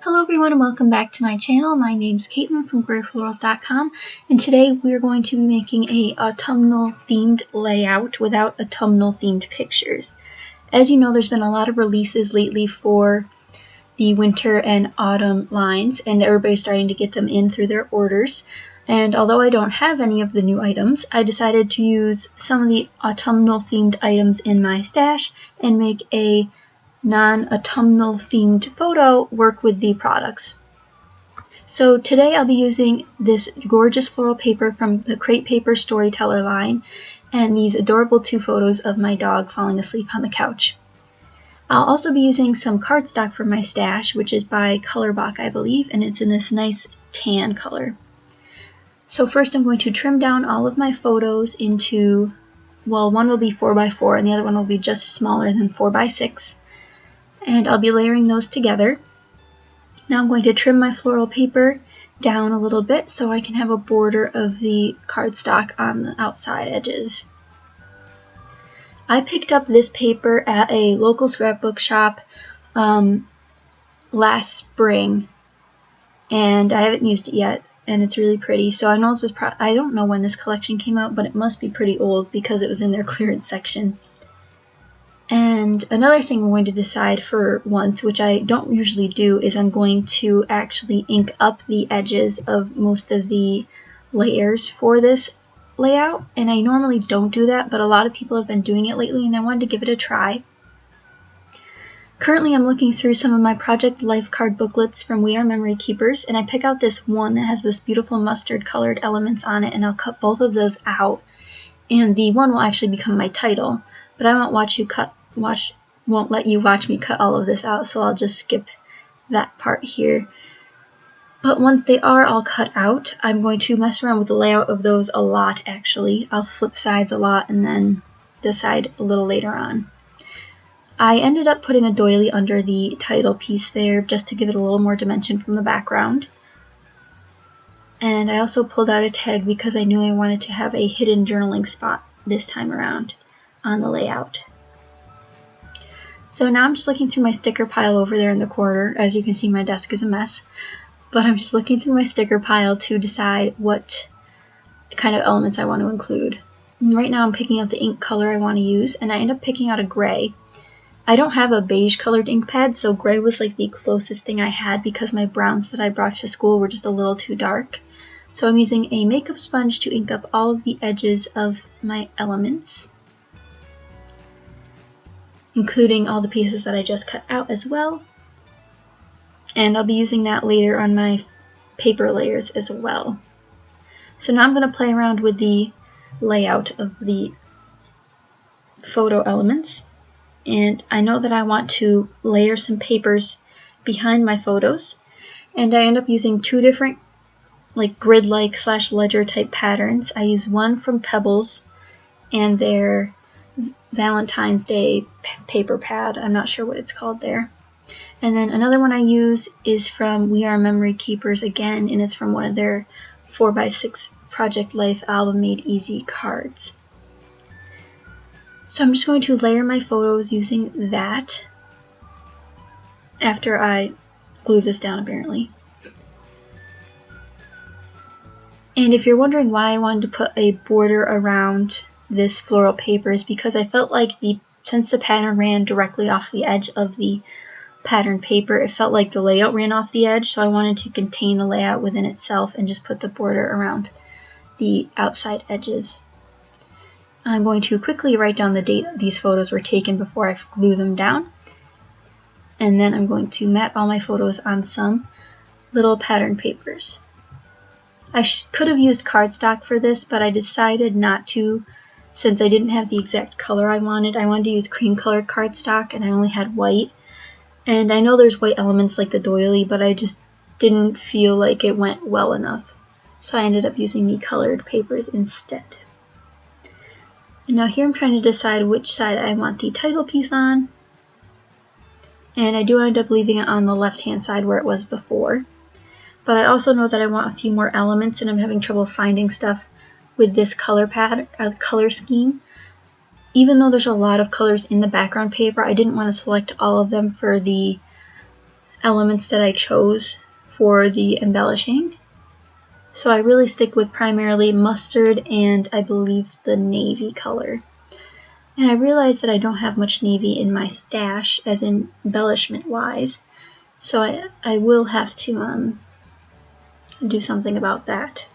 Hello everyone and welcome back to my channel. My name's Caitlin from Florals.com, and today we are going to be making a autumnal themed layout without autumnal themed pictures. As you know, there's been a lot of releases lately for the winter and autumn lines, and everybody's starting to get them in through their orders. And although I don't have any of the new items, I decided to use some of the autumnal themed items in my stash and make a non-autumnal themed photo work with the products. So today I'll be using this gorgeous floral paper from the Crate Paper Storyteller line and these adorable two photos of my dog falling asleep on the couch. I'll also be using some cardstock from my stash, which is by Colorbach, I believe, and it's in this nice tan color. So first I'm going to trim down all of my photos into, well, one will be 4x4 and the other one will be just smaller than 4x6. And I'll be layering those together. Now I'm going to trim my floral paper down a little bit so I can have a border of the cardstock on the outside edges. I picked up this paper at a local scrapbook shop last spring, and I haven't used it yet, and it's really pretty. So I know this is I don't know when this collection came out, but it must be pretty old because it was in their clearance section. And another thing I'm going to decide for once, which I don't usually do, is I'm going to actually ink up the edges of most of the layers for this layout. And I normally don't do that, but a lot of people have been doing it lately and I wanted to give it a try. Currently I'm looking through some of my Project Life card booklets from We Are Memory Keepers, and I pick out this one that has this beautiful mustard colored elements on it, and I'll cut both of those out. And the one will actually become my title, but I won't won't let you watch me cut all of this out, so I'll just skip that part here. But once they are all cut out, I'm going to mess around with the layout of those a lot, actually. I'll flip sides a lot and then decide a little later on. I ended up putting a doily under the title piece there just to give it a little more dimension from the background. And I also pulled out a tag because I knew I wanted to have a hidden journaling spot this time around on the layout. So now I'm just looking through my sticker pile over there in the corner. As you can see, my desk is a mess, but I'm just looking through my sticker pile to decide what kind of elements I want to include. And right now I'm picking out the ink color I want to use, and I end up picking out a gray. I don't have a beige colored ink pad, so gray was like the closest thing I had because my browns that I brought to school were just a little too dark. So I'm using a makeup sponge to ink up all of the edges of my elements, including all the pieces that I just cut out as well. And I'll be using that later on my paper layers as well. So now I'm going to play around with the layout of the photo elements. And I know that I want to layer some papers behind my photos. And I end up using two different like grid-like / ledger type patterns. I use one from Pebbles and their Valentine's Day paper pad. I'm not sure what it's called there. And then another one I use is from We Are Memory Keepers again, and it's from one of their 4x6 Project Life Album Made Easy cards. So I'm just going to layer my photos using that after I glue this down, apparently. And if you're wondering why I wanted to put a border around this floral paper, is because I felt like since the pattern ran directly off the edge of the pattern paper, it felt like the layout ran off the edge, so I wanted to contain the layout within itself and just put the border around the outside edges. I'm going to quickly write down the date these photos were taken before I glue them down, and then I'm going to mat all my photos on some little pattern papers. I could have used cardstock for this, but I decided not to since I didn't have the exact color I wanted. I wanted to use cream colored cardstock and I only had white. And I know there's white elements like the doily, but I just didn't feel like it went well enough. So I ended up using the colored papers instead. And now here I'm trying to decide which side I want the title piece on. And I do end up leaving it on the left hand side where it was before. But I also know that I want a few more elements and I'm having trouble finding stuff with this color scheme. Even though there's a lot of colors in the background paper, I didn't want to select all of them for the elements that I chose for the embellishing. So I really stick with primarily mustard and I believe the navy color. And I realized that I don't have much navy in my stash as in embellishment wise. So I will have to do something about that.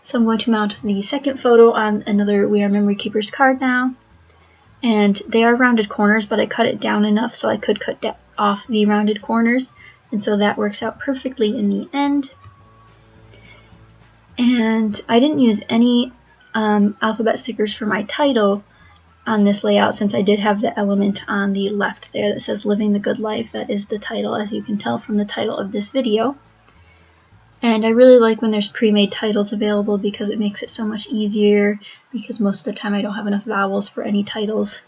So I'm going to mount the second photo on another We Are Memory Keepers card now. And they are rounded corners, but I cut it down enough so I could cut off the rounded corners. And so that works out perfectly in the end. And I didn't use any alphabet stickers for my title on this layout since I did have the element on the left there that says Living the Good Life. That is the title, as you can tell from the title of this video. And I really like when there's pre-made titles available because it makes it so much easier, because most of the time I don't have enough vowels for any titles.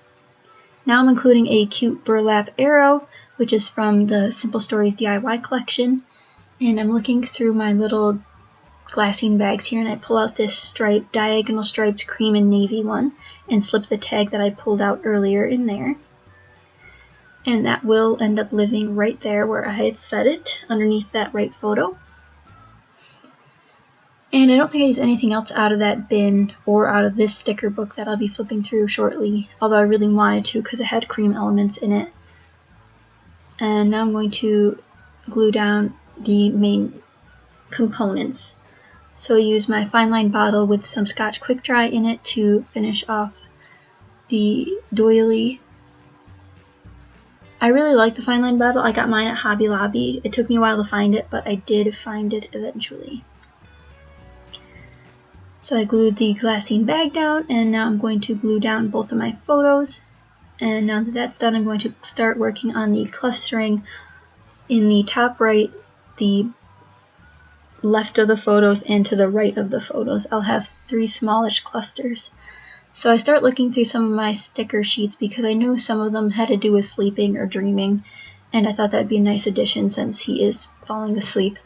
Now I'm including a cute burlap arrow, which is from the Simple Stories DIY collection. And I'm looking through my little glassine bags here and I pull out this diagonal striped cream and navy one and slip the tag that I pulled out earlier in there. And that will end up living right there where I had set it, underneath that right photo. And I don't think I used anything else out of that bin or out of this sticker book that I'll be flipping through shortly, although I really wanted to because it had cream elements in it. And now I'm going to glue down the main components. So I use my fine line bottle with some Scotch Quick Dry in it to finish off the doily. I really like the fine line bottle. I got mine at Hobby Lobby. It took me a while to find it, but I did find it eventually. So I glued the glassine bag down, and now I'm going to glue down both of my photos. And now that that's done, I'm going to start working on the clustering in the top right, the left of the photos, and to the right of the photos. I'll have 3 smallish clusters. So I start looking through some of my sticker sheets because I knew some of them had to do with sleeping or dreaming, and I thought that'd be a nice addition since he is falling asleep.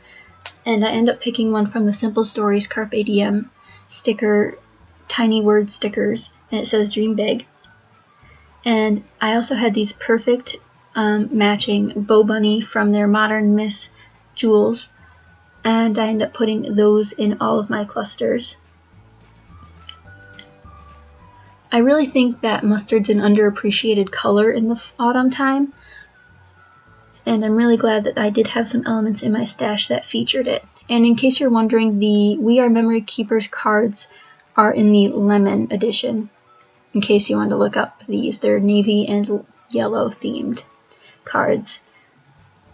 And I end up picking one from the Simple Stories Carpe Diem sticker, tiny word stickers, and it says Dream Big. And I also had these perfect matching Bow Bunny from their Modern Miss jewels, and I end up putting those in all of my clusters. I really think that mustard's an underappreciated color in the autumn time, and I'm really glad that I did have some elements in my stash that featured it. And in case you're wondering, the We Are Memory Keepers cards are in the lemon edition, in case you wanted to look up these. They're navy and yellow themed cards.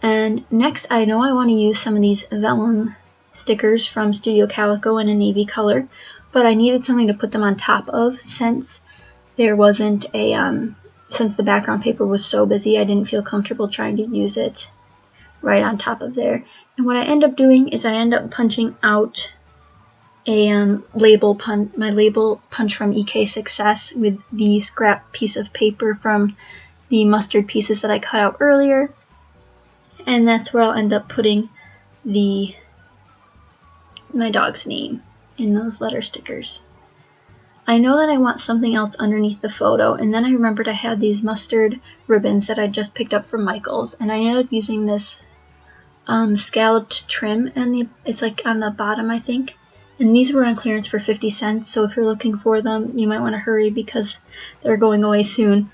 And next, I know I want to use some of these vellum stickers from Studio Calico in a navy color, but I needed something to put them on top of since there wasn't a, since the background paper was so busy, I didn't feel comfortable trying to use it right on top of there. And what I end up doing is I end up punching out a my label punch from EK Success with the scrap piece of paper from the mustard pieces that I cut out earlier. And that's where I'll end up putting my dog's name in those letter stickers. I know that I want something else underneath the photo, and then I remembered I had these mustard ribbons that I just picked up from Michael's, and I ended up using this scalloped trim, and it's like on the bottom, I think. And these were on clearance for 50 cents, so if you're looking for them, you might want to hurry because they're going away soon.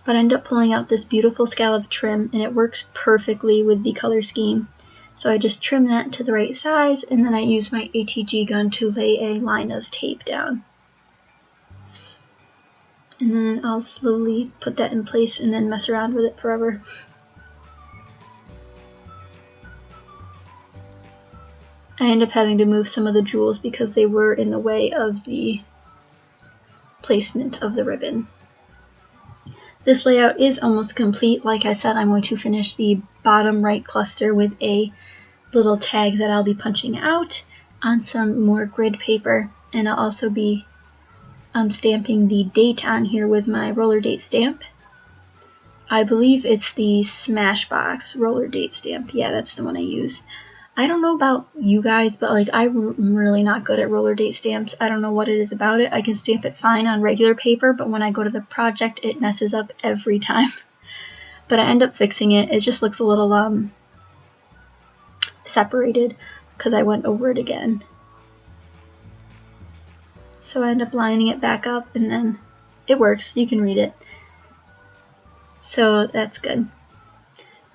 But I ended up pulling out this beautiful scallop trim, and it works perfectly with the color scheme. So I just trim that to the right size, and then I use my ATG gun to lay a line of tape down. And then I'll slowly put that in place and then mess around with it forever. I end up having to move some of the jewels because they were in the way of the placement of the ribbon. This layout is almost complete. Like I said, I'm going to finish the bottom right cluster with a little tag that I'll be punching out on some more grid paper, and I'll also be stamping the date on here with my roller date stamp. I believe it's the Smashbox roller date stamp. Yeah, that's the one I use. I don't know about you guys, but like I'm really not good at roller date stamps. I don't know what it is about it. I can stamp it fine on regular paper, but when I go to the project, it messes up every time. but I end up fixing it. It just looks a little separated because I went over it again. So I end up lining it back up, and then it works. You can read it. So that's good.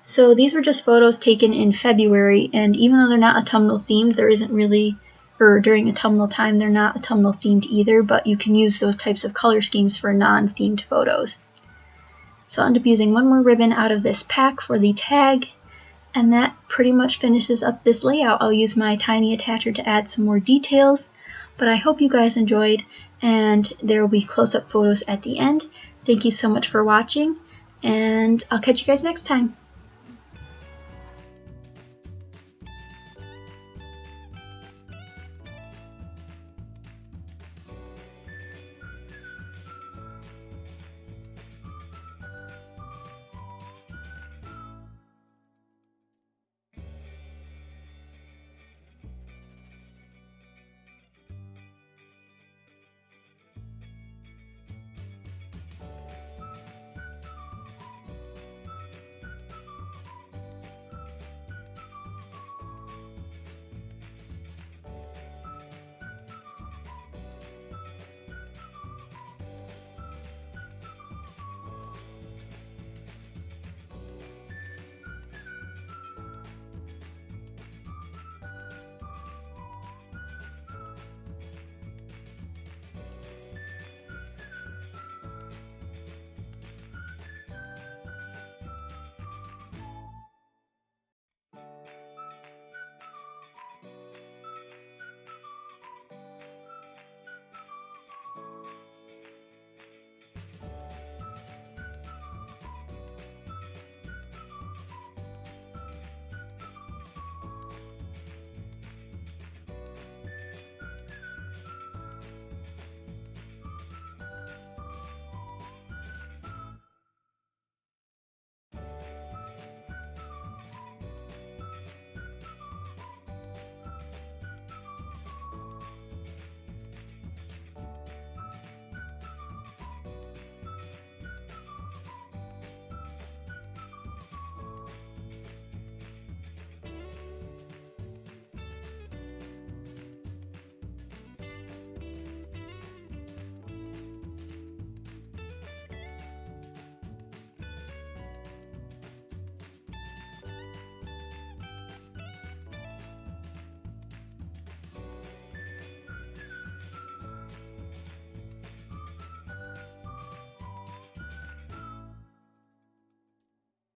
So these were just photos taken in February, and even though they're not autumnal themed, there isn't really, or during autumnal time, they're not autumnal themed either, but you can use those types of color schemes for non-themed photos. So I'll end up using one more ribbon out of this pack for the tag, and that pretty much finishes up this layout. I'll use my tiny attacher to add some more details, but I hope you guys enjoyed, and there will be close-up photos at the end. Thank you so much for watching, and I'll catch you guys next time.